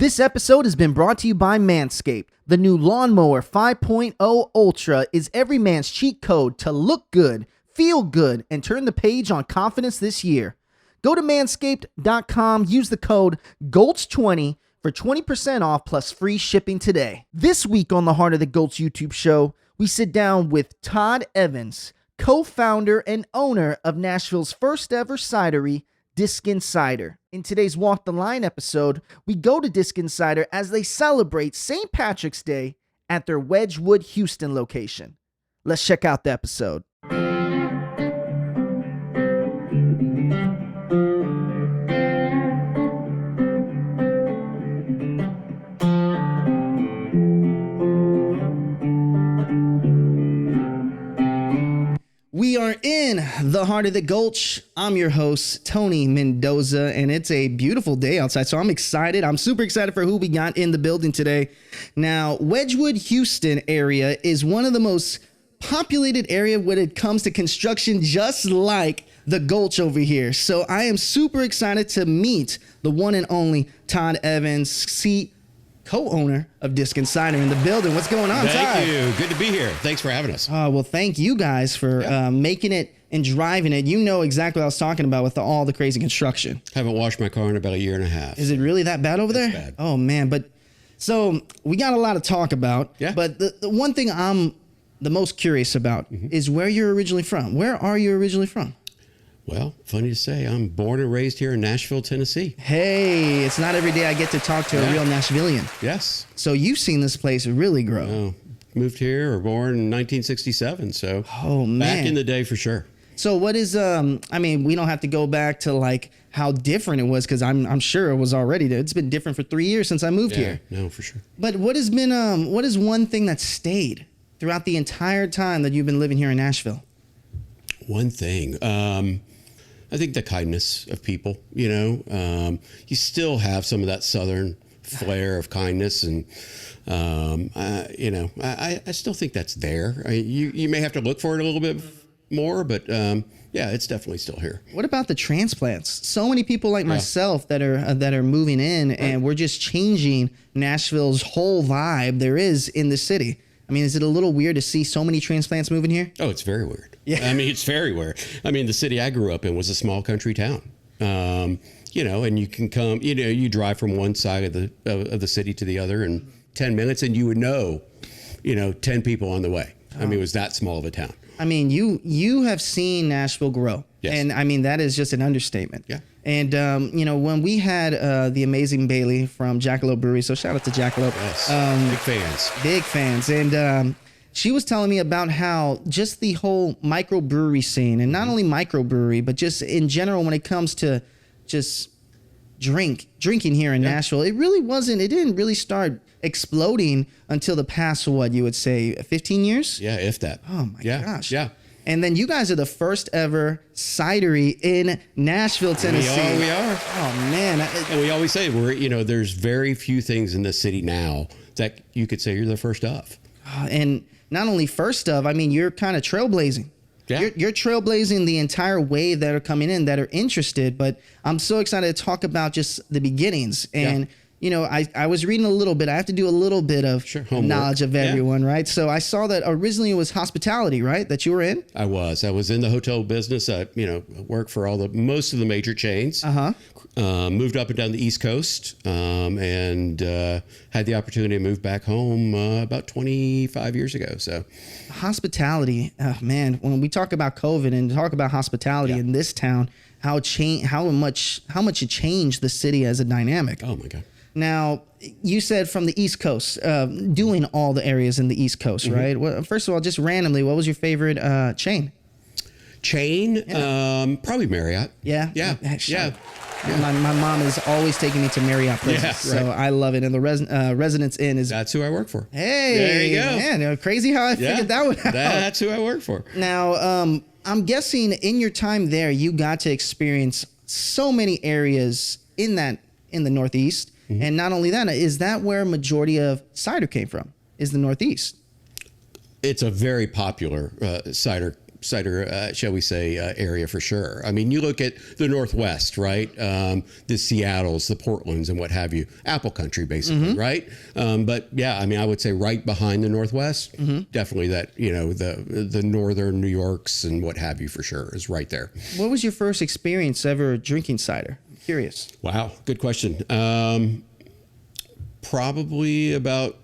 This episode has been brought to you by Manscaped. The new Lawnmower 5.0 Ultra is every man's cheat code to look good, feel good, and turn the page on confidence this year. Go to manscaped.com, use the code GOLTS20 for 20% off plus free shipping today. This week on the Heart of the Gulch YouTube show, we sit down with Todd Evans, co-founder and owner of Nashville's first ever cidery, Diskin Cider. In today's Walk the Line episode, we go to Diskin Cider as they celebrate St. Patrick's Day at their Wedgwood, Houston location. Let's check out the episode. We are in the Heart of the Gulch. I'm your host, Tony Mendoza, and it's a beautiful day outside, so I'm excited. I'm super excited for who we got in the building today. Now, Wedgwood, Houston area is one of the most populated area when it comes to construction, just like the Gulch over here. So I am super excited to meet the one and only Todd Evans, co-owner of Diskin Cider in the building. What's going on, Todd? Thank you. Good to be here. Thanks for having us. Well, thank you guys for making it and driving it. You know exactly what I was talking about with all the crazy construction. Haven't washed my car in about a year and a half. Is it really that bad over there? It's bad. Oh, man. But so we got a lot to talk about. Yeah. But the one thing I'm the most curious about is where you're originally from. Where are you originally from? Well, funny to say, I'm born and raised here in Nashville, Tennessee. Hey, it's not every day I get to talk to a real Nashvilleian. Yes. So you've seen this place really grow. Oh, moved here or born in 1967. So man. Back in the day for sure. So what is, I mean, we don't have to go back to like how different it was, because I'm sure it was already there. It's been different for 3 years since I moved here. No, for sure. But what has been, what is one thing that stayed throughout the entire time that you've been living here in Nashville? One thing, I think the kindness of people, you know, you still have some of that Southern flair of kindness. And, you know, I still think that's there. You may have to look for it a little bit more, but yeah, it's definitely still here. What about the transplants? So many people like myself that are moving in, and we're just changing Nashville's whole vibe there is in the city. I mean, is it a little weird to see so many transplants moving here? Oh, it's very weird. Yeah. I mean, it's very weird. I mean, the city I grew up in was a small country town. You know, and you can come, you know, you drive from one side of the city to the other in 10 minutes, and you would know, 10 people on the way. I mean, it was that small of a town. I mean, you have seen Nashville grow. Yes. And I mean, that is just an understatement. Yeah. And, when we had the amazing Bailey from Jackalope Brewery, so shout out to Jackalope. Yes, big fans. And she was telling me about how just the whole microbrewery scene, and not only microbrewery, but just in general when it comes to just drinking here in Nashville, it didn't really start exploding until the past, what you would say, 15 years? Yeah, if that. Oh my gosh. Yeah. And then you guys are the first ever cidery in Nashville, Tennessee. We are. Oh man. And we always say there's very few things in the city now that you could say you're the first of. And not only first of, I mean, you're kind of trailblazing. Yeah. You're trailblazing the entire wave that are coming in that are interested. But I'm so excited to talk about just the beginnings. And I was reading a little bit. I have to do a little bit of knowledge of everyone, right? So I saw that originally it was hospitality, right? That you were in? I was in the hotel business. I, worked for most of the major chains. Moved up and down the East Coast, and had the opportunity to move back home about 25 years ago. So hospitality, man, when we talk about COVID and talk about hospitality in this town, how much it changed the city as a dynamic. Oh my God. Now, you said from the East Coast, doing all the areas in the East Coast, right? Well, first of all, just randomly, what was your favorite chain? Probably Marriott. Yeah? Yeah. My mom is always taking me to Marriott places, so I love it. And the Residence Inn is... That's who I work for. Hey! There you go. Man, crazy how I figured that one out. That's who I work for. Now, I'm guessing in your time there, you got to experience so many areas in the Northeast. And not only that, is that where majority of cider came from, is the Northeast? It's a very popular cider cider, shall we say, area for sure. I mean, you look at the Northwest, right? The Seattles, the Portlands, and what have you. Apple country, basically, right? But yeah, I mean, I would say right behind the Northwest, definitely that, the northern New Yorks and what have you for sure is right there. What was your first experience ever drinking cider? I'm curious. Wow, good question. Probably about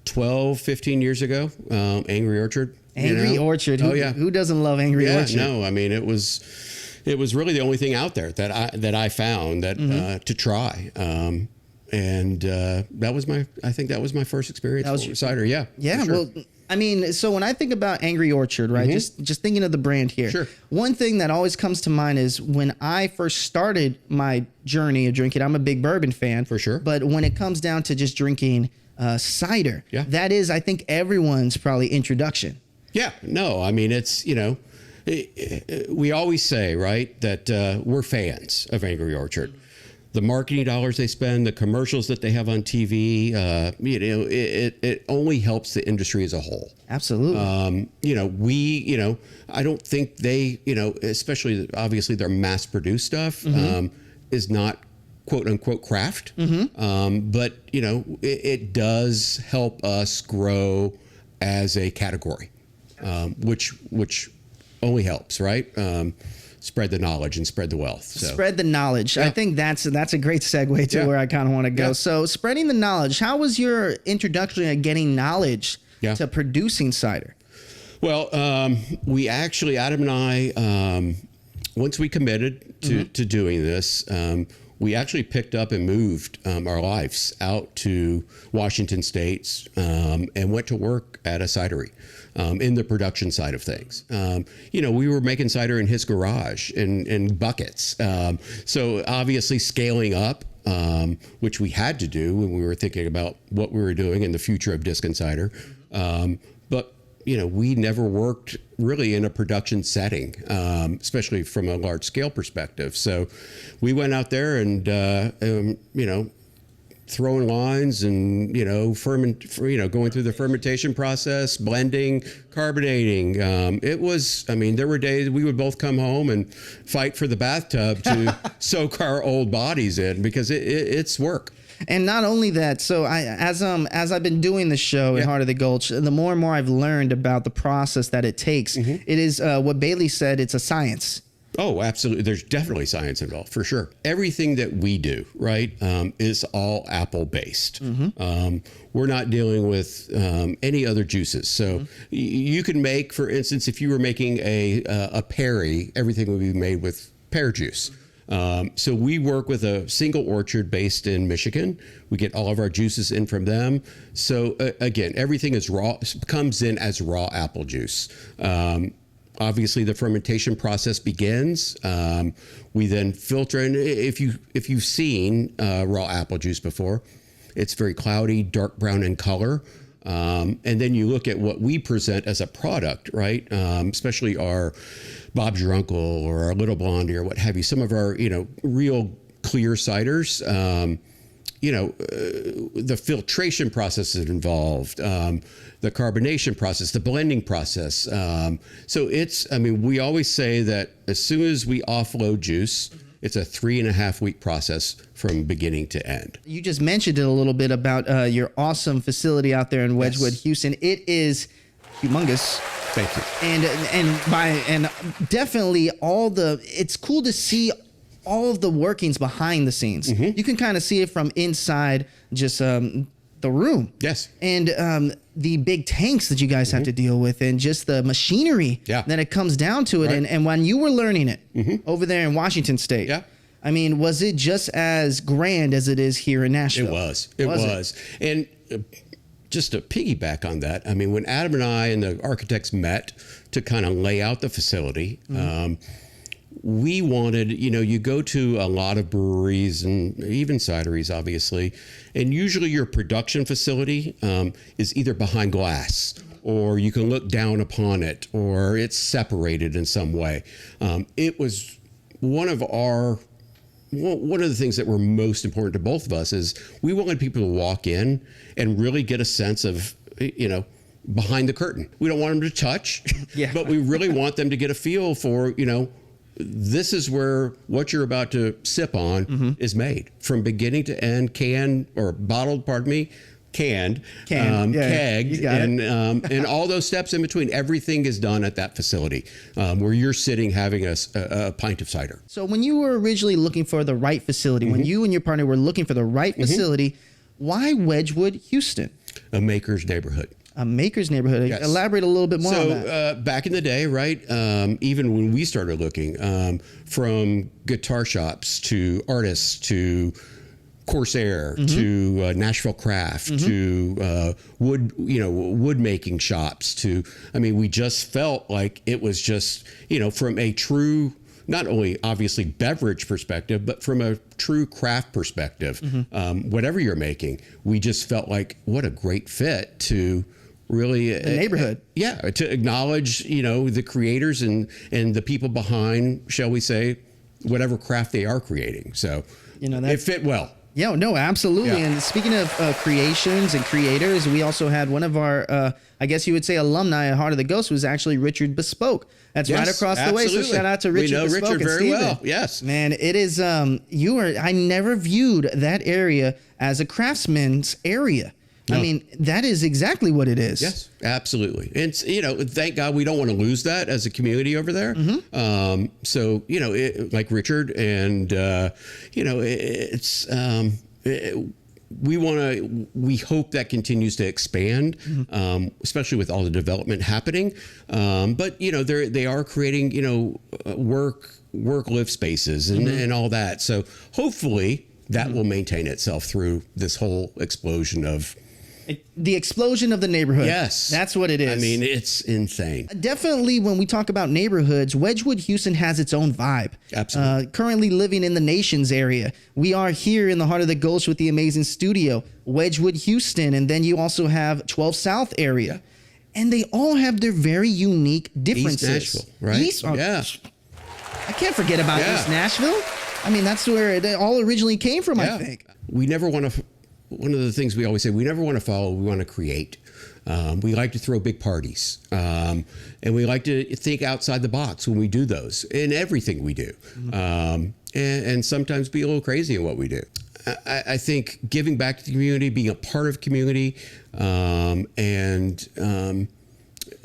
12, 15 years ago, Angry Orchard. Angry Orchard. Who doesn't love Angry Orchard? No, I mean, it was really the only thing out there that I found that to try. And I think that was my first experience with cider. Yeah. Yeah. Sure. Well, I mean, so when I think about Angry Orchard, right, just thinking of the brand here, Sure. One thing that always comes to mind is when I first started my journey of drinking, I'm a big bourbon fan. For sure. But when it comes down to just drinking cider, that is, I think, everyone's probably introduction. Yeah. No, I mean, it's, we always say, right, that we're fans of Angry Orchard. The marketing dollars they spend, the commercials that they have on TV, it only helps the industry as a whole. Absolutely. I don't think they, especially obviously their mass produced stuff is not quote unquote craft. But, it does help us grow as a category, which only helps, right? Spread the knowledge and spread the wealth. So. Spread the knowledge. I think that's a great segue to where I kind of want to go. So spreading the knowledge, how was your introduction to getting knowledge to producing cider? Well, we actually, Adam and I, once we committed to doing this, we actually picked up and moved our lives out to Washington State and went to work at a cidery. In the production side of things. We were making cider in his garage in buckets. So obviously scaling up, which we had to do when we were thinking about what we were doing in the future of Diskin Cider. But we never worked really in a production setting, especially from a large scale perspective. So we went out there and, throwing lines and, going through the fermentation process, blending, carbonating. There were days we would both come home and fight for the bathtub to soak our old bodies in because it's work. And not only that, so as I've been doing this show in Heart of the Gulch, the more and more I've learned about the process that it takes. It is what Bailey said, it's a science. Oh, absolutely. There's definitely science involved, for sure. Everything that we do, right, is all apple based. We're not dealing with any other juices. So you can make, for instance, if you were making a Perry, everything would be made with pear juice. So we work with a single orchard based in Michigan. We get all of our juices in from them. So again, everything is raw, comes in as raw apple juice. Obviously, the fermentation process begins. We then filter, and if you've seen raw apple juice before, it's very cloudy, dark brown in color. And then you look at what we present as a product, right? Especially our Bob's Your Uncle or our Lil Blondie or what have you. Some of our real clear ciders. The filtration process is involved, the carbonation process, the blending process. So we always say that as soon as we offload juice, it's a 3.5 week process from beginning to end. You just mentioned it a little bit about your awesome facility out there in Wedgwood, Houston. It is humongous. Thank you. And definitely it's cool to see all of the workings behind the scenes. You can kind of see it from inside just the room. Yes. And the big tanks that you guys have to deal with and just the machinery that it comes down to it. Right. And when you were learning it over there in Washington State, I mean, was it just as grand as it is here in Nashville? It was. And just to piggyback on that, I mean, when Adam and I and the architects met to kind of lay out the facility, we wanted, you go to a lot of breweries and even cideries, obviously, and usually your production facility is either behind glass or you can look down upon it or it's separated in some way. It was one of the things that were most important to both of us is we wanted people to walk in and really get a sense of, behind the curtain. We don't want them to touch, but we really want them to get a feel for, this is where what you're about to sip on is made from beginning to end, canned, kegged, and all those steps in between. Everything is done at that facility where you're sitting having a pint of cider. So when you were originally looking for the right facility, when you and your partner were looking for the right facility, why Wedgwood, Houston? A maker's neighborhood. A maker's neighborhood. Yes. Elaborate a little bit more on that. Back in the day, right, even when we started looking, from guitar shops to artists to Corsair to Nashville Craft to wood making shops to, we just felt like it was just, from a true, not only obviously beverage perspective, but from a true craft perspective, whatever you're making, we just felt like what a great fit to really the neighborhood. To acknowledge, the creators and the people behind, shall we say, whatever craft they are creating. So it fit well. Yeah, no, absolutely. Yeah. And speaking of creations and creators, we also had one of our, I guess you would say alumni at Heart of the Ghost was actually Richard Bespoke. That's right across the way. So shout out to Richard Bespoke. We know Richard very well. Yes. Man, it is, I never viewed that area as a craftsman's area. No. That is exactly what it is. Yes, absolutely. And, thank God we don't want to lose that as a community over there. So, like Richard and, we hope that continues to expand, especially with all the development happening. But, they are creating, work-live spaces and all that. So hopefully that will maintain itself through this whole explosion of the explosion of the neighborhood. Yes. That's what it is. It's insane. Definitely when we talk about neighborhoods, Wedgwood, Houston has its own vibe. Absolutely. Currently living in the Nations area. We are here in the heart of the Gulch with the amazing studio, Wedgwood, Houston. And then you also have 12 South area. And they all have their very unique differences. East Nashville, right? I can't forget about East Nashville. That's where it all originally came from, I think. We never want to... One of the things we always say, we never want to follow, we want to create. We like to throw big parties. And we like to think outside the box when we do those in everything we do. And sometimes be a little crazy in what we do. I think giving back to the community, being a part of community, and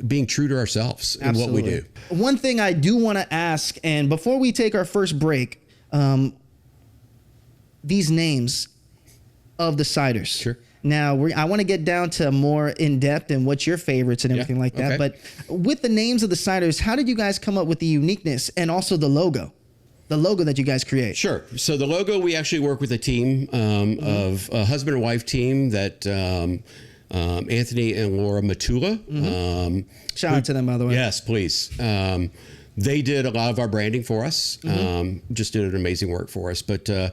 being true to ourselves in what we do. One thing I do want to ask, and before we take our first break, these names of the ciders. Sure. Now, I want to get down to more in depth and what's your favorites and everything like that. But with the names of the ciders, how did you guys come up with the uniqueness and also the logo that you guys create? Sure. So the logo, we actually work with a team of a husband and wife team that Anthony and Laura Matula. Shout out to them, by the way. Yes, please. They did a lot of our branding for us. Just did an amazing work for us. But, a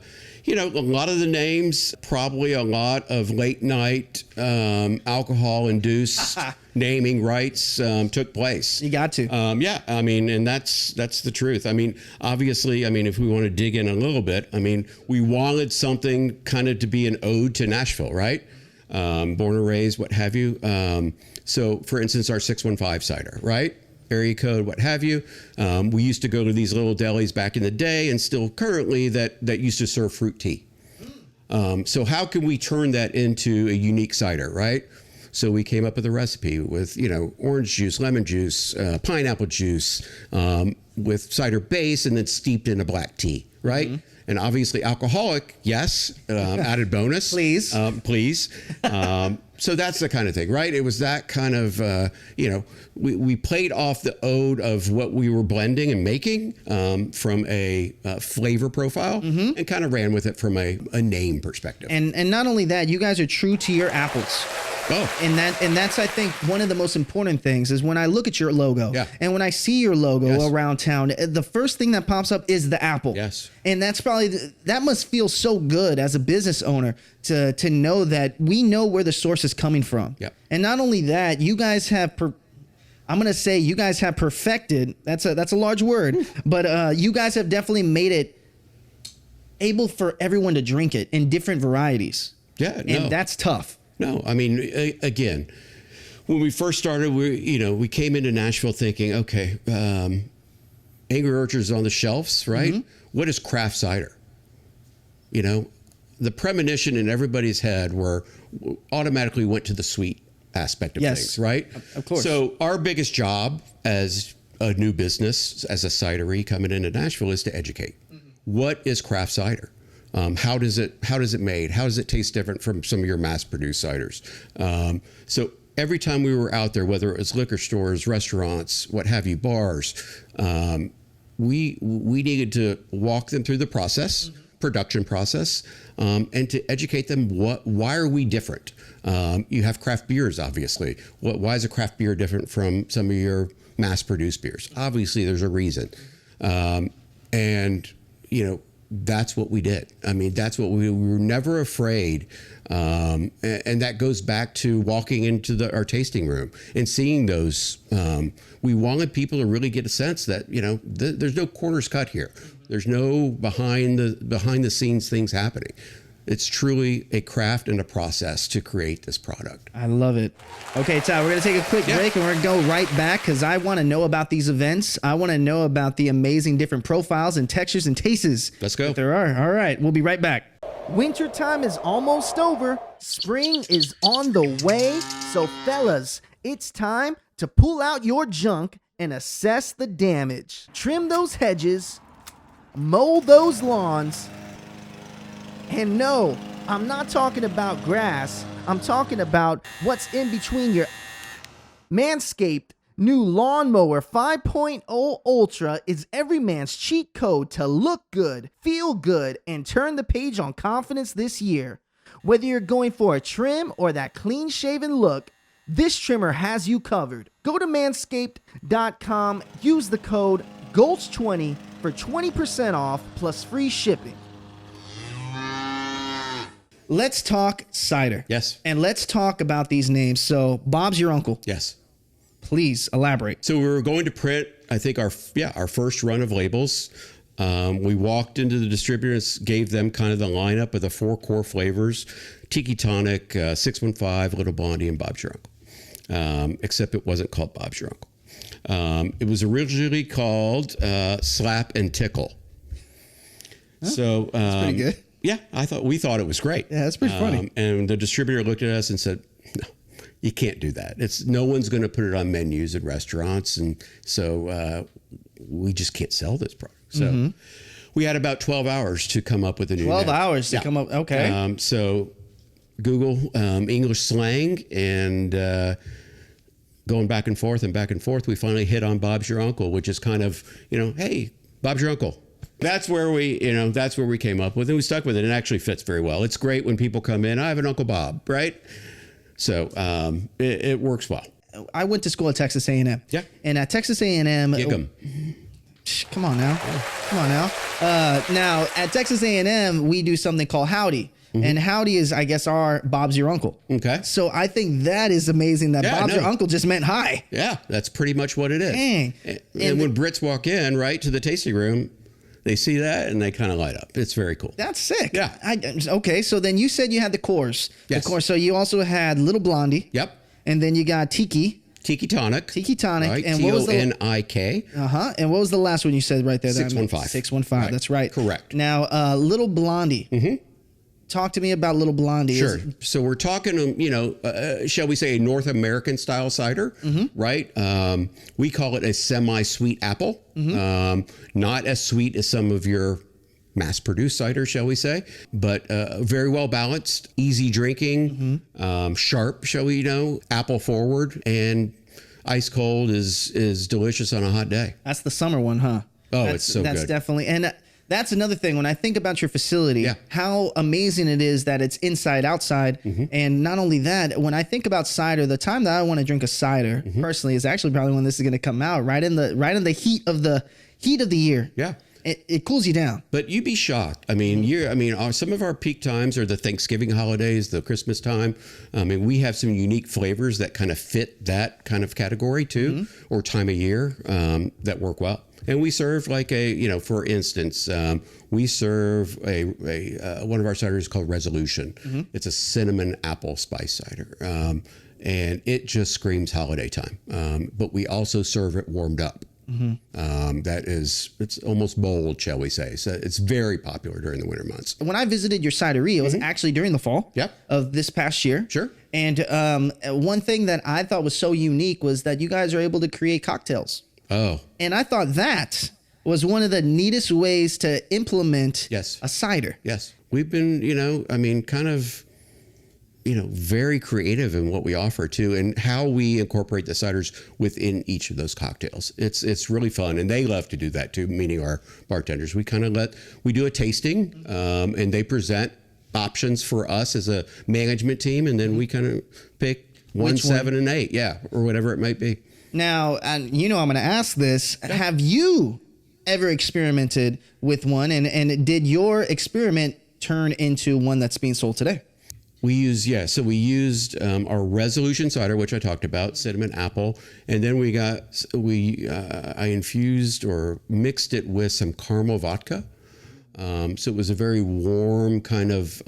lot of the names, probably a lot of late night alcohol-induced naming rights took place. You got to. And that's the truth. Obviously, if we want to dig in a little bit, we wanted something kind of to be an ode to Nashville, right? Born and raised, what have you. So, for instance, our 615 cider, right? Area code, what have you. We used to go to these little delis back in the day and still currently that used to serve fruit tea. So how can we turn that into a unique cider, right? So we came up with a recipe with, orange juice, lemon juice, pineapple juice, with cider base and then steeped in a black tea, right? And obviously alcoholic, yes, added bonus. Please. Please. So that's the kind of thing, right? It was that kind of, we played off the ode of what we were blending and making from a flavor profile and kind of ran with it from a name perspective. And not only that, you guys are true to your apples. Oh. And that's I think one of the most important things is when I look at your logo and when I see your logo around town, the first thing that pops up is the apple. Yes. And that's probably that must feel so good as a business owner to know that we know where the source is coming from. Yep. And not only that, you guys have perfected. That's a large word, but you guys have definitely made it able for everyone to drink it in different varieties. Yeah. And that's tough. No, again, when we first started, we came into Nashville thinking, okay, Angry Orchard's on the shelves, right? Mm-hmm. What is craft cider? The premonition in everybody's head automatically went to the sweet aspect of things, right? Of course. So our biggest job as a new business, as a cidery coming into Nashville, is to educate. Mm-hmm. What is craft cider? How does it made? How does it taste different from some of your mass-produced ciders? So every time we were out there, whether it was liquor stores, restaurants, what have you, bars, we needed to walk them through the process, production process, and to educate them why are we different? You have craft beers, obviously. Why is a craft beer different from some of your mass-produced beers? Obviously, there's a reason, and that's what we did. I mean, that's what we were never afraid. And that goes back to walking into our tasting room and seeing those. We wanted people to really get a sense that, there's no corners cut here. There's no behind the scenes things happening. It's truly a craft and a process to create this product. I love it. Okay, Todd, we're going to take a quick break and we're going to go right back because I want to know about these events. I want to know about the amazing different profiles and textures and tastes. Let's go. That there are. All right, we'll be right back. Wintertime is almost over. Spring is on the way. So, fellas, it's time to pull out your junk and assess the damage. Trim those hedges, mow those lawns. And no, I'm not talking about grass. I'm talking about what's in between your Manscaped new Lawnmower 5.0 Ultra is every man's cheat code to look good, feel good, and turn the page on confidence this year. Whether you're going for a trim or that clean-shaven look, this trimmer has you covered. Go to manscaped.com, use the code GULCH20 for 20% off plus free shipping. Let's talk cider. Yes. And let's talk about these names. So, Bob's your uncle. Yes. Please elaborate. So we were going to print, I think, our first run of labels. We walked into the distributors, gave them kind of the lineup of the 4 core flavors: Tiki Tonik, 615, Lil Blondie, and Bob's Your Uncle. Except it wasn't called Bob's Your Uncle. It was originally called Slap and Tickle. Huh? So that's pretty good. Yeah, we thought it was great. Yeah, that's pretty funny. And the distributor looked at us and said, "No, you can't do that. No one's going to put it on menus at restaurants, and so we just can't sell this product." So we had about 12 hours to come up with a new 12 name. hours to come up. Okay. So Google English slang and going back and forth, we finally hit on Bob's Your Uncle, which is kind of, hey, Bob's your uncle. That's where we came up with it. We stuck with it. It actually fits very well. It's great when people come in, I have an Uncle Bob, right? So it works well. I went to school at Texas A&M. Yeah. And at Texas A&M... Gig 'em. Come on now. Yeah. Come on now. Now, at Texas A&M, we do something called Howdy. Mm-hmm. And Howdy is, I guess, our Bob's Your Uncle. Okay. So I think that is amazing that Bob's Your Uncle just meant hi. Yeah, that's pretty much what it is. Dang. And when Brits walk in, right, to the tasting room, they see that and they kind of light up. It's very cool. That's sick. Yeah. Okay, so then you said you had the cores. Yes. The cores. So you also had Lil Blondie. Yep. And then you got Tiki Tonik. Tiki Tonik. Right. And what was the Tonik. And what was the last one you said right there? 615. 615. Right. That's right. Correct. Now, Lil Blondie. Mm-hmm. Talk to me about Lil Blondie. Sure. So we're talking, shall we say a North American style cider, right? We call it a semi-sweet apple. Not as sweet as some of your mass-produced cider, shall we say, but very well balanced, easy drinking, sharp, shall we apple forward, and ice cold is delicious on a hot day. That's the summer one, huh? Oh, it's so good. That's definitely, and that's another thing. When I think about your facility, how amazing it is that it's inside, outside. And not only that, when I think about cider, the time that I want to drink a cider personally is actually probably when this is going to come out, right in the heat of the year. Yeah. It cools you down. But you'd be shocked. I mean, some of our peak times are the Thanksgiving holidays, the Christmas time. I mean, we have some unique flavors that kind of fit that kind of category too, or time of year that work well. And we serve for instance, we serve one of our ciders called Resolution. It's a cinnamon apple spice cider. and it just screams holiday time. But we also serve it warmed up. It's almost bold, shall we say. So it's very popular during the winter months. When I visited your cidery, it was actually during the fall of this past year. Sure. And one thing that I thought was so unique was that you guys are able to create cocktails. Oh. And I thought that was one of the neatest ways to implement Yes. a cider. Yes. We've been, very creative in what we offer too, and how we incorporate the ciders within each of those cocktails. It's really fun, and they love to do that too, meaning our bartenders. We do a tasting, and they present options for us as a management team, and then we kind of pick 1, 7, and 8, or whatever it might be. Now, and I'm going to ask this: have you ever experimented with one, and did your experiment turn into one that's being sold today? We used our Resolution cider, which I talked about, cinnamon apple, and then I infused or mixed it with some caramel vodka. So it was a very warm kind of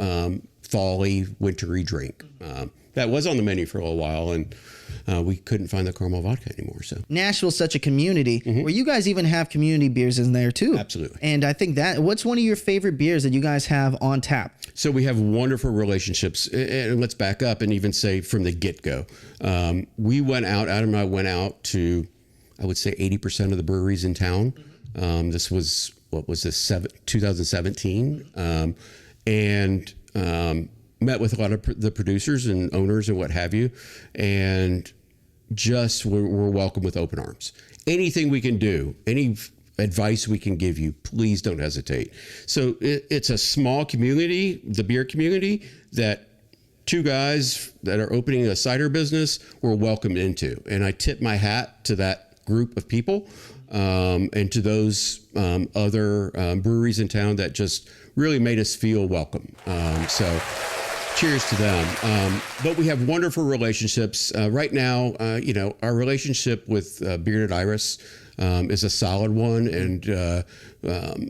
fall-y, wintry drink. That was on the menu for a little while, and we couldn't find the caramel vodka anymore. So Nashville's such a community where you guys even have community beers in there too. Absolutely. And I think what's one of your favorite beers that you guys have on tap? So we have wonderful relationships, and let's back up and even say from the get-go. Adam and I went out to, I would say 80% of the breweries in town. This was, 2017. And met with a lot of the producers and owners and what have you, and just we're welcome with open arms. Anything we can do, any advice we can give you, please don't hesitate. So it's a small community, the beer community, that two guys that are opening a cider business were welcomed into. And I tip my hat to that group of people, and to those other breweries in town that just really made us feel welcome. So cheers to them. But we have wonderful relationships. Right now, our relationship with Bearded Iris is a solid one, and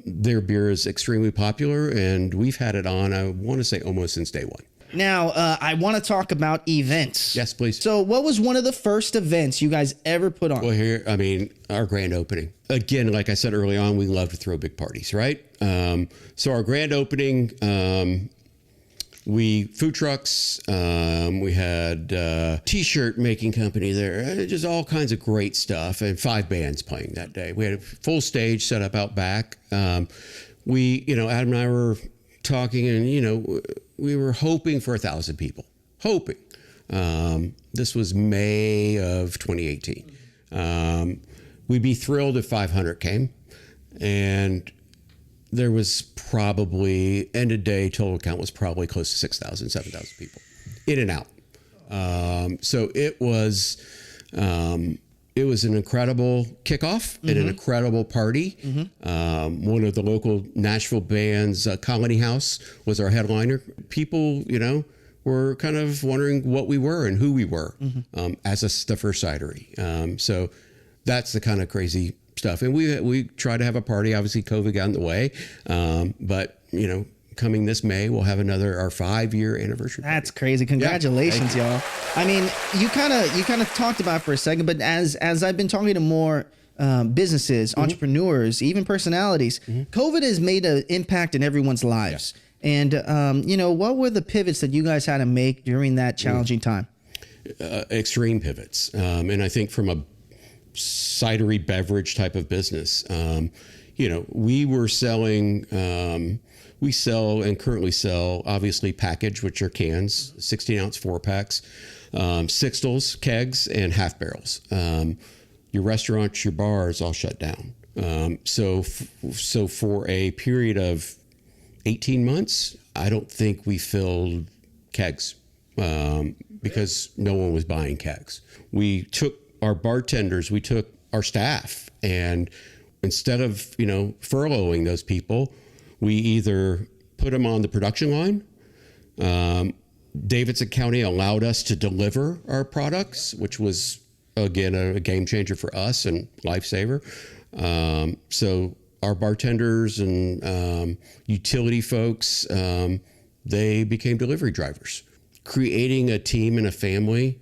their beer is extremely popular, and we've had it on, I want to say, almost since day one. Now, I want to talk about events. Yes, please. So what was one of the first events you guys ever put on? Well, our grand opening. Again, like I said early on, we love to throw big parties, right? So our grand opening, food trucks, we had T-shirt making company there, just all kinds of great stuff, and 5 bands playing that day. We had a full stage set up out back. Adam and I were talking, and we were hoping for 1,000 people. Hoping. This was May of 2018. We'd be thrilled if 500 came, and there was probably, end of day total count was probably close to 6,000, 7,000 people in and out. So it was an incredible kickoff and an incredible party. One of the local Nashville bands, Colony House, was our headliner. People, were kind of wondering what we were and who we were as the first cidery. So that's the kind of crazy stuff. And we try to have a party. Obviously, COVID got in the way. But, coming this May, we'll have our 5-year anniversary party. That's crazy. Congratulations, y'all. I mean, you kind of talked about it for a second, but as I've been talking to more businesses, entrepreneurs, even personalities, COVID has made an impact in everyone's lives. Yeah. And, what were the pivots that you guys had to make during that challenging time? Extreme pivots. And I think from a cidery beverage type of business, we were selling, we sell and currently sell, obviously, package, which are cans, 16-ounce 4-packs, sixtels, kegs, and half barrels. Your restaurants, your bars all shut down. So for a period of 18 months, I don't think we filled kegs because no one was buying kegs. We took our bartenders, we took our staff, and instead of, furloughing those people, we either put them on the production line. Davidson County allowed us to deliver our products, which was, again, a game changer for us and lifesaver. So our bartenders and utility folks, they became delivery drivers. Creating a team and a family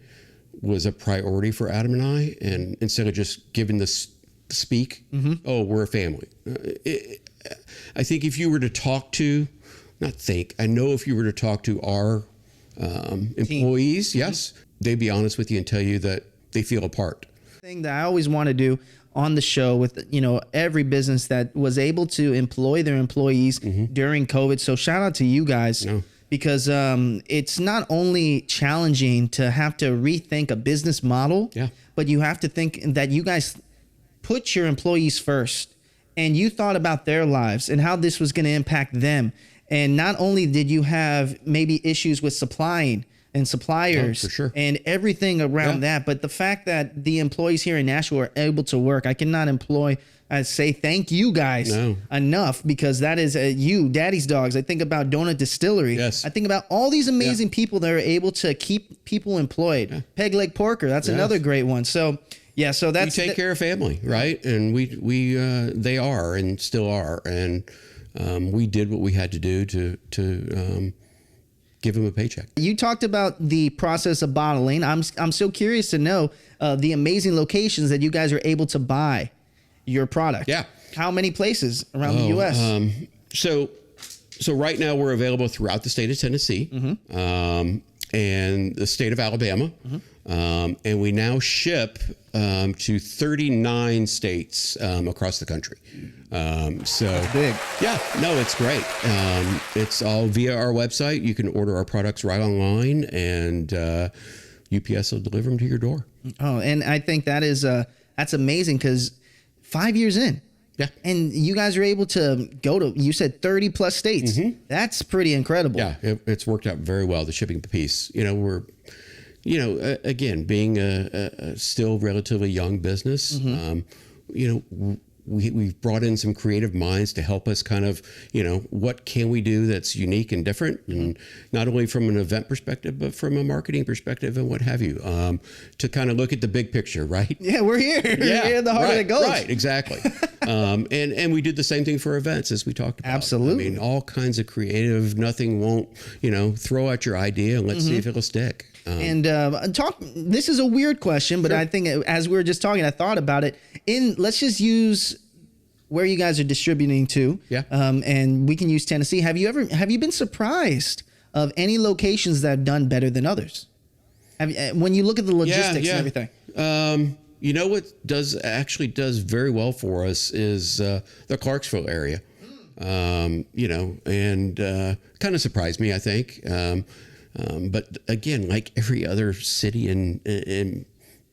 was a priority for Adam and I. And instead of just giving this speak, oh, we're a family. I think if you were to talk to, I know if you were to talk to our employees, yes, they'd be honest with you and tell you that they feel a part. Thing that I always want to do on the show with, every business that was able to employ their employees during COVID. So shout out to you guys. No. Because it's not only challenging to have to rethink a business model, but you have to think that you guys put your employees first, and you thought about their lives and how this was going to impact them. And not only did you have maybe issues with supplying and suppliers for sure. and everything around that, but the fact that the employees here in Nashville are able to work, I cannot say thank you guys enough, because that is you, Daddy's Dogs. I think about Donut Distillery. Yes. I think about all these amazing people that are able to keep people employed. Yeah. Peg Leg Porker, that's another great one. So so that's we take care of family, right? And we they are and still are, and we did what we had to do to give them a paycheck. You talked about the process of bottling. I'm so curious to know the amazing locations that you guys are able to buy your product. Yeah. How many places around the U.S.? So right now we're available throughout the state of Tennessee and the state of Alabama. And we now ship to 39 states across the country. So that's big. Yeah, no, it's great. It's all via our website. You can order our products right online, and UPS will deliver them to your door. Oh, and I think that's amazing, because 5 years in. Yeah. And you guys are able to go to, you said 30 plus states. That's pretty incredible. Yeah, it's worked out very well, the shipping piece. We're, again, being a still relatively young business, we've brought in some creative minds to help us kind of, what can we do that's unique and different, and not only from an event perspective, but from a marketing perspective and what have you, to kind of look at the big picture, right? Yeah, we're here. Yeah, we're here in the heart of the Gulch. Right, exactly. And we did the same thing for events, as we talked about. Absolutely. I mean, all kinds of creative, nothing won't, throw out your idea and let's see if it'll stick. And this is a weird question, but I think as we were just talking, I thought about it. Let's just use where you guys are distributing to. Yeah. And we can use Tennessee. Have you been surprised of any locations that have done better than others? When you look at the logistics and everything. What does very well for us is the Clarksville area. And kind of surprised me, I think. But again, like every other city in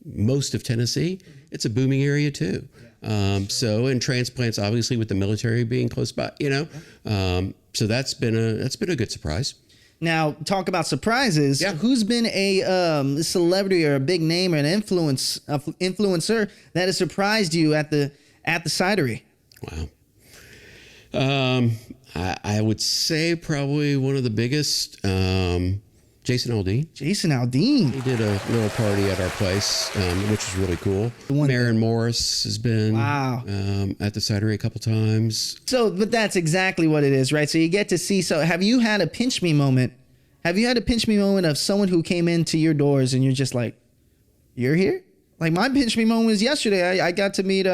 most of Tennessee, it's a booming area too. And transplants, obviously, with the military being close by, so that's been a good surprise. Now, talk about surprises. Yeah. Who's been a celebrity or a big name or an influencer that has surprised you at the cidery? Wow. I would say probably one of the biggest, Jason Aldean. Jason Aldean. He did a little party at our place, which was really cool. Maren Morris has been at the cidery a couple times. So, but that's exactly what it is, right? So you get to see. So have you had a pinch me moment? Have you had a pinch me moment of someone who came into your doors and you're just like, you're here? Like my pinch me moment was yesterday. I got to meet,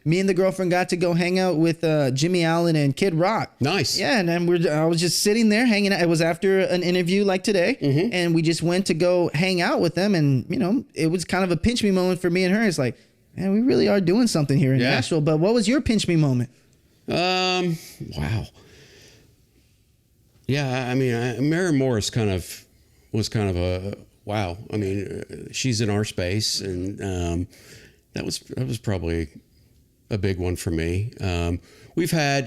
me and the girlfriend got to go hang out with Jimmy Allen and Kid Rock. Nice. Yeah, and then I was just sitting there hanging out. It was after an interview like today, and we just went to go hang out with them. And, it was kind of a pinch me moment for me and her. It's like, man, we really are doing something here in Nashville. But what was your pinch me moment? Wow. Yeah, I mean, Maren Morris was kind of a wow. I mean, she's in our space, and that was probably a big one for me. We've had,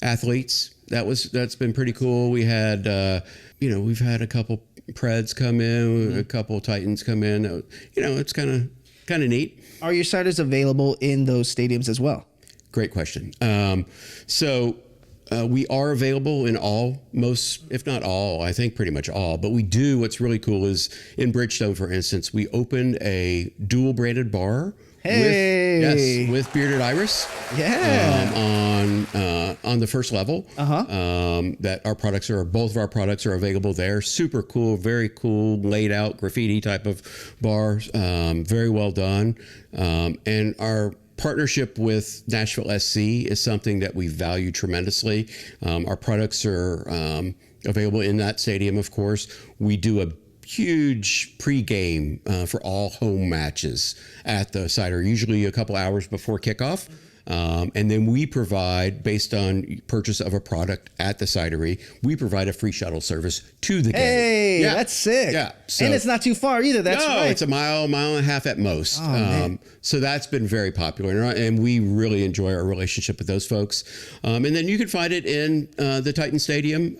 athletes. That's been pretty cool. We had, we've had a couple Preds come in, a couple Titans come in. It's kind of neat. Are your ciders available in those stadiums as well? Great question. We are available in most, if not all, I think pretty much all. But we do, what's really cool is in Bridgestone, for instance, we opened a dual branded bar Hey. With Bearded Iris. Yeah. On the first level. That both of our products are available there. Super cool, very cool, laid out graffiti type of bar. Very well done. And our partnership with Nashville SC is something that we value tremendously. Our products are available in that stadium, of course. We do a huge pregame for all home matches at the cider, usually a couple hours before kickoff. And then we provide, based on purchase of a product at the cidery, we provide a free shuttle service to the game. Hey, that's sick. Yeah. And it's not too far either. That's right. It's a mile and a half at most. So that's been very popular. And we really enjoy our relationship with those folks. And then you can find it in the Titan Stadium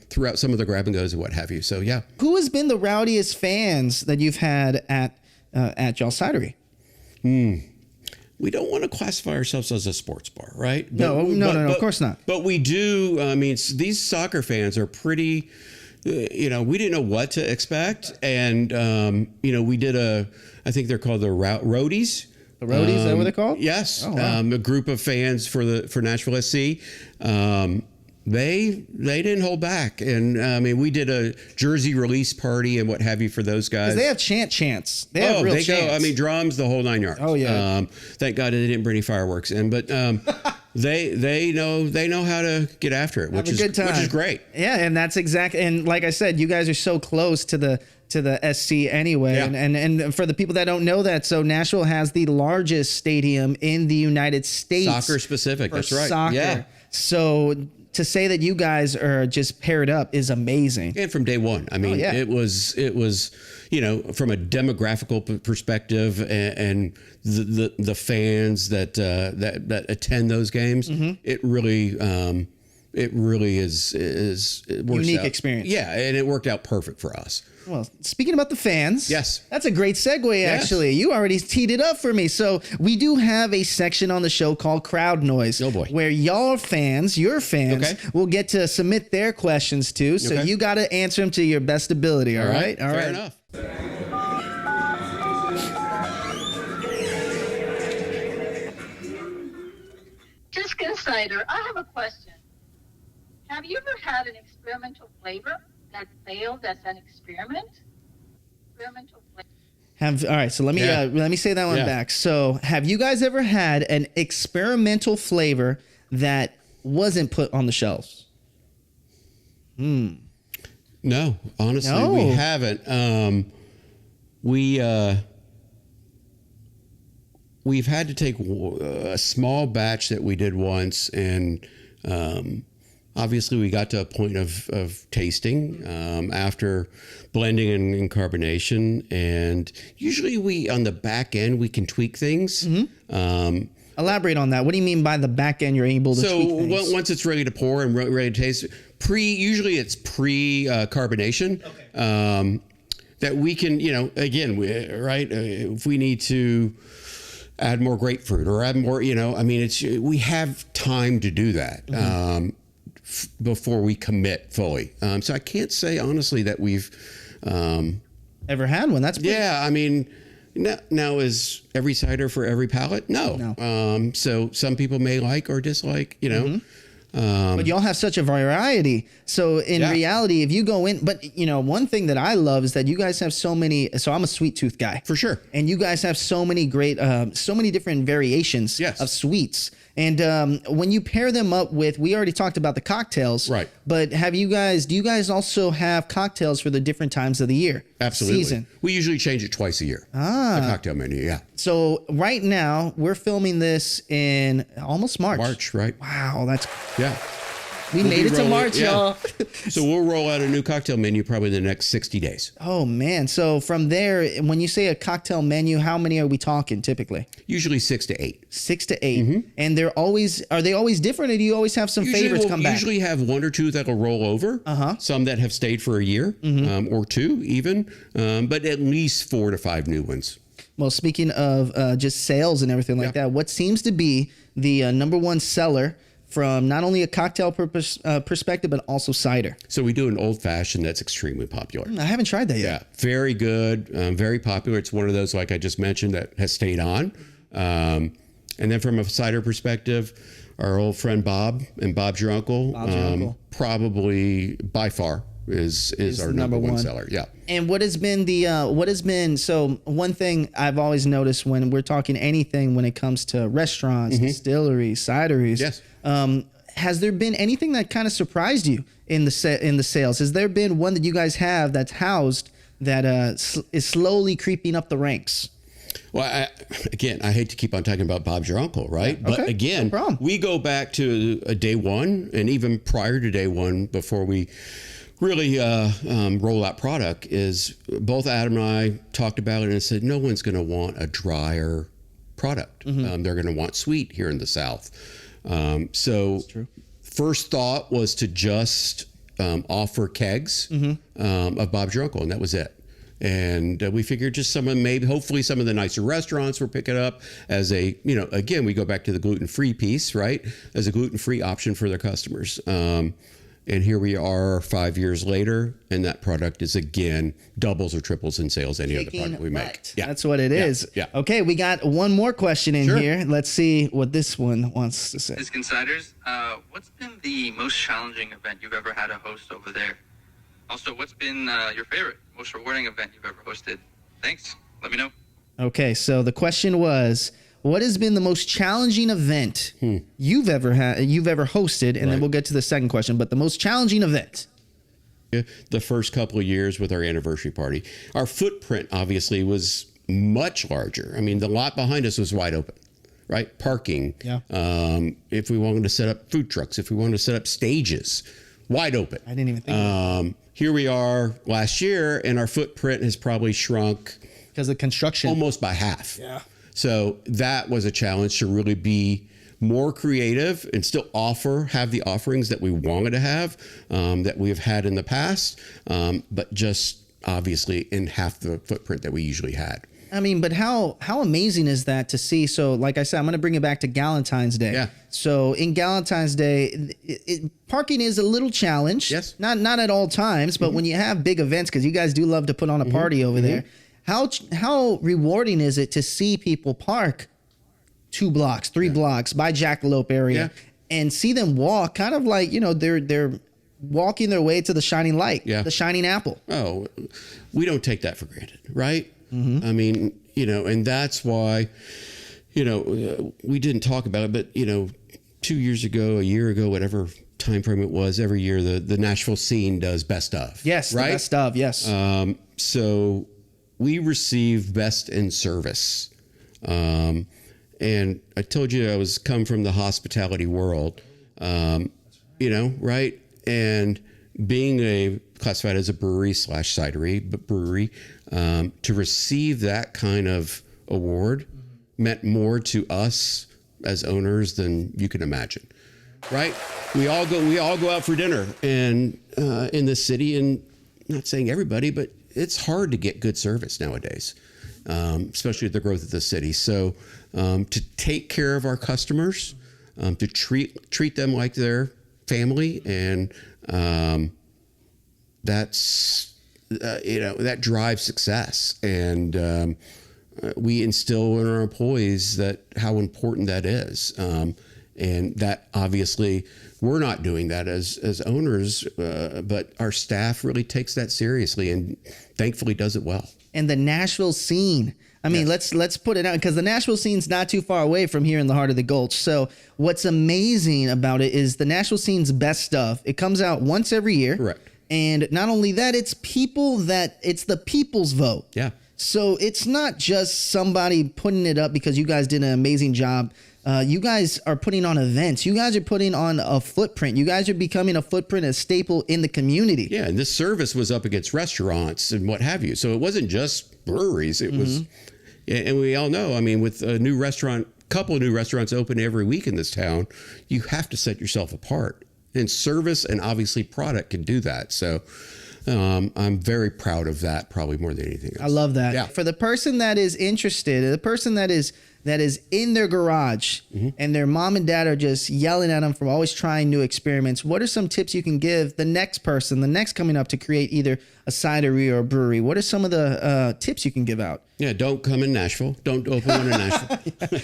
throughout some of the grab and goes and what have you. So, yeah. Who has been the rowdiest fans that you've had at y'all's cidery? We don't want to classify ourselves as a sports bar, right? No, of course not. But we do. I mean, these soccer fans are pretty, we didn't know what to expect. And, we did I think they're called the roadies. The roadies, is that what they're called? Yes. Oh, wow. A group of fans for Nashville SC. They didn't hold back. And we did a jersey release party and what have you for those guys. They have chants. They have real chants. Go, drums, the whole 9 yards. Oh yeah. Thank God they didn't bring any fireworks in, but they know how to get after it, which is great. Yeah, and that's exactly. And like I said, you guys are so close to the SC anyway. Yeah. And for the people that don't know that, so Nashville has the largest stadium in the United States. Soccer specific. That's right. Soccer. Yeah. So to say that you guys are just paired up is amazing. And from day one, it was, from a demographical perspective and the fans that attend those games, it really is it works unique out. Experience. Yeah, and it worked out perfect for us. Well, speaking about the fans, yes, that's a great segue. Actually, you already teed it up for me. So we do have a section on the show called Crowd Noise, where your fans, will get to submit their questions to. So you got to answer them to your best ability. All right. Fair enough. Diskin Cider, I have a question. Have you ever had an experimental flavor that failed as an experiment? Experimental flavor. All right, so let me say that one back. So, have you guys ever had an experimental flavor that wasn't put on the shelves? No, honestly, we haven't. We've had to take a small batch that we did once, and obviously we got to a point of tasting after blending and carbonation, and usually on the back end we can tweak things. Elaborate on that. What do you mean by the back end you're able to tweak things? Once it's ready to pour and ready to taste, usually it's pre-carbonation. That we can, if we need to add more grapefruit or add more, we have time to do that before we commit fully. So I can't say honestly that we've ever had one. That's now is every cider for every palate? No. So some people may like or dislike, but y'all have such a variety. So in reality, if you go in, but one thing that I love is that you guys have so many. So I'm a sweet tooth guy for sure, and you guys have so many great, so many different variations of sweets. And when you pair them up with, we already talked about the cocktails, right? But do you guys also have cocktails for the different times of the year? Absolutely. Season. We usually change it twice a year. The cocktail menu, yeah. So right now we're filming this in almost March. March, right? Wow, that's yeah. We made it to March, y'all. So we'll roll out a new cocktail menu probably in the next 60 days. Oh, man. So from there, when you say a cocktail menu, how many are we talking typically? Usually 6 to 8. 6 to 8. And are they always different, or do you always have some favorites come back? Usually have one or two that'll roll over. Some that have stayed for a year or two even, but at least 4 to 5 new ones. Well, speaking of just sales and everything like that, what seems to be the number one seller from not only a cocktail perspective, but also cider? So we do an old fashioned that's extremely popular. I haven't tried that yet. Yeah, very good, very popular. It's one of those, like I just mentioned, that has stayed on. And then from a cider perspective, our old friend Bob and Bob's your uncle, probably by far is our number one seller. Yeah. And what has been so one thing I've always noticed when we're talking anything when it comes to restaurants, distilleries, cideries, yes. Has there been anything that kind of surprised you in the sales? Has there been one that you guys have that's housed that is slowly creeping up the ranks? Well, I hate to keep on talking about Bob's your uncle, right? Yeah. Okay. But again, No we go back to day one, and even prior to day one, before we really roll out product, is both Adam and I talked about it and said, no one's going to want a drier product. They're going to want sweet here in the South. So first thought was to just offer kegs of Bob's your uncle, and that was it. And we figured just hopefully some of the nicer restaurants will pick it up as a, again, we go back to the gluten-free piece, right? As a gluten-free option for their customers. And here we are 5 years later, and that product is again doubles or triples in sales any other product we make. Yeah. That's what it is. Yeah. Okay, we got one more question in here. Let's see what this one wants to say. Diskin Ciders, what's been the most challenging event you've ever had to host over there? Also, what's been your favorite, most rewarding event you've ever hosted? Thanks. Let me know. Okay, so the question was, what has been the most challenging event you've ever hosted? And then we'll get to the second question, but the most challenging event. The first couple of years with our anniversary party, our footprint obviously was much larger. I mean, the lot behind us was wide open, right? Parking. Yeah. If we wanted to set up food trucks, if we wanted to set up stages, wide open. I didn't even think of that. Here we are last year, and our footprint has probably shrunk because of construction almost by half. Yeah. So that was a challenge to really be more creative and still have the offerings that we wanted to have, that we've had in the past, but just obviously in half the footprint that we usually had. I mean, but how amazing is that to see? So like I said, I'm going to bring it back to Galentine's Day. Yeah. So in Galentine's Day, parking is a little challenge. Yes. Not at all times, but when you have big events, because you guys do love to put on a party over there, how rewarding is it to see people park 2 blocks, 3 blocks by Jackalope area and see them walk kind of like, they're walking their way to the shining light, the shining apple. Oh, we don't take that for granted, right? I mean, and that's why, we didn't talk about it, but, 2 years ago, a year ago, whatever time frame it was, every year the Nashville scene does best of. Yes, right? The best of, yes. So we receive best in service. And I told you I was come from the hospitality world, right? And being classified as a brewery / cidery, but brewery, to receive that kind of award meant more to us as owners than you can imagine, right? We all go out for dinner and in the city, and not saying everybody, but it's hard to get good service nowadays, especially with the growth of the city. So to take care of our customers, to treat them like their family, and that's that drives success. And we instill in our employees how important that is. And that obviously we're not doing that as owners, but our staff really takes that seriously and thankfully does it well. And the Nashville scene. I mean, let's put it out, because the Nashville scene's not too far away from here in the heart of the Gulch. So what's amazing about it is the Nashville scene's best stuff. It comes out once every year. Correct. And not only that, it's the people's vote. Yeah. So it's not just somebody putting it up because you guys did an amazing job. You guys are putting on events. You guys are putting on a footprint. You guys are becoming a footprint, a staple in the community. Yeah, and this service was up against restaurants and what have you. So it wasn't just breweries. It was, and we all know, I mean, with a couple of new restaurants open every week in this town, you have to set yourself apart. And service and obviously product can do that. So I'm very proud of that, probably more than anything else. I love that. Yeah. For the person that is interested, the person that is that is in their garage and their mom and dad are just yelling at them for always trying new experiments, what are some tips you can give the next person, the next coming up to create either a cidery or a brewery? What are some of the tips you can give out? Yeah, don't come in Nashville. Don't open one in Nashville.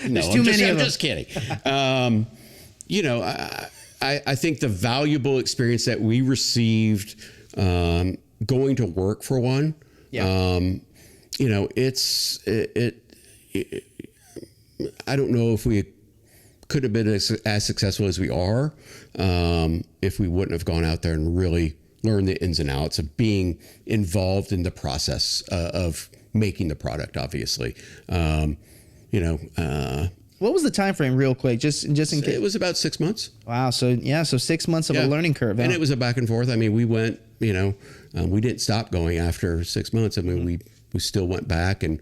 No, There's too many of them. I'm just kidding. You know, I think the valuable experience that we received going to work for one, you know, I don't know if we could have been as successful as we are if we wouldn't have gone out there and really learned the ins and outs of being involved in the process of making the product, obviously. You know, what was the time frame, real quick, just in case? It was about 6 months. Wow. So 6 months of a learning curve. And it was a back and forth. I mean, we went, you know, we didn't stop going after 6 months. I mean, we still went back, and,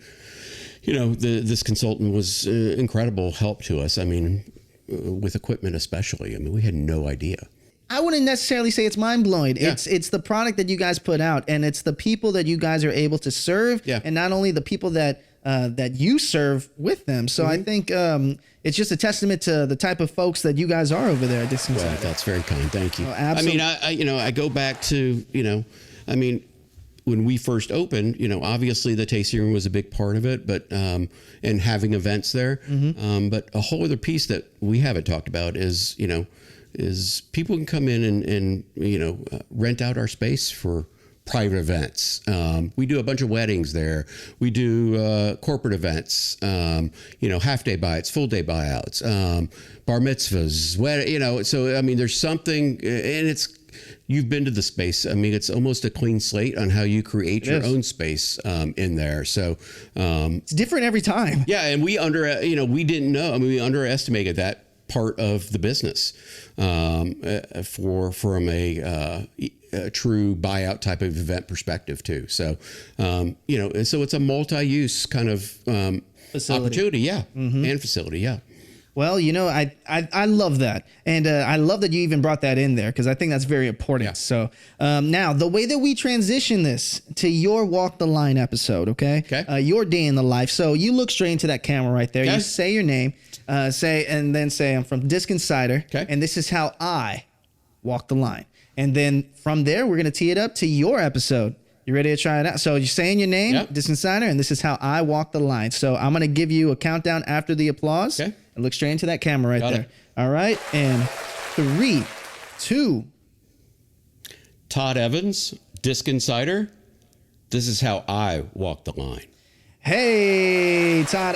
you know, this consultant was incredible help to us. I mean, with equipment especially. I mean, we had no idea. I wouldn't necessarily say it's mind-blowing. Yeah. It's the product that you guys put out, and it's the people that you guys are able to serve, and not only the people that you serve with them. So I think it's just a testament to the type of folks that you guys are over there at Diskin Cider. Well, that's very kind. Thank you. Oh, absolutely. I mean, I go back to, you know, I mean, when we first opened, you know, obviously the tasting room was a big part of it, but and having events there. But a whole other piece that we haven't talked about is, you know, is people can come in and you know, rent out our space for private events. We do a bunch of weddings there. We do corporate events, you know, half day buyouts, full day buyouts, bar mitzvahs, you know, so, I mean, there's something, and you've been to the space. I mean, it's almost a clean slate on how you create your own space in there. So it's different every time. Yeah, and we didn't know. I mean, we underestimated that part of the business from a true buyout type of event perspective too. So, you know, and so it's a multi-use kind of opportunity, and facility, Well, you know, I love that. And I love that you even brought that in there, because I think that's very important. Yeah. So now the way that we transition this to your Walk the Line episode, okay? Your day in the life. So you look straight into that camera right there. You say your name, and then say, I'm from Diskin Cider. And this is how I walk the line. And then from there, we're going to tee it up to your episode. You ready to try it out? So you're saying your name, Diskin Cider, and this is how I walk the line. So I'm going to give you a countdown after the applause. And look straight into that camera right there. All right. And 3, 2. Todd Evans, Diskin Cider. This is how I walk the line. Hey, Todd.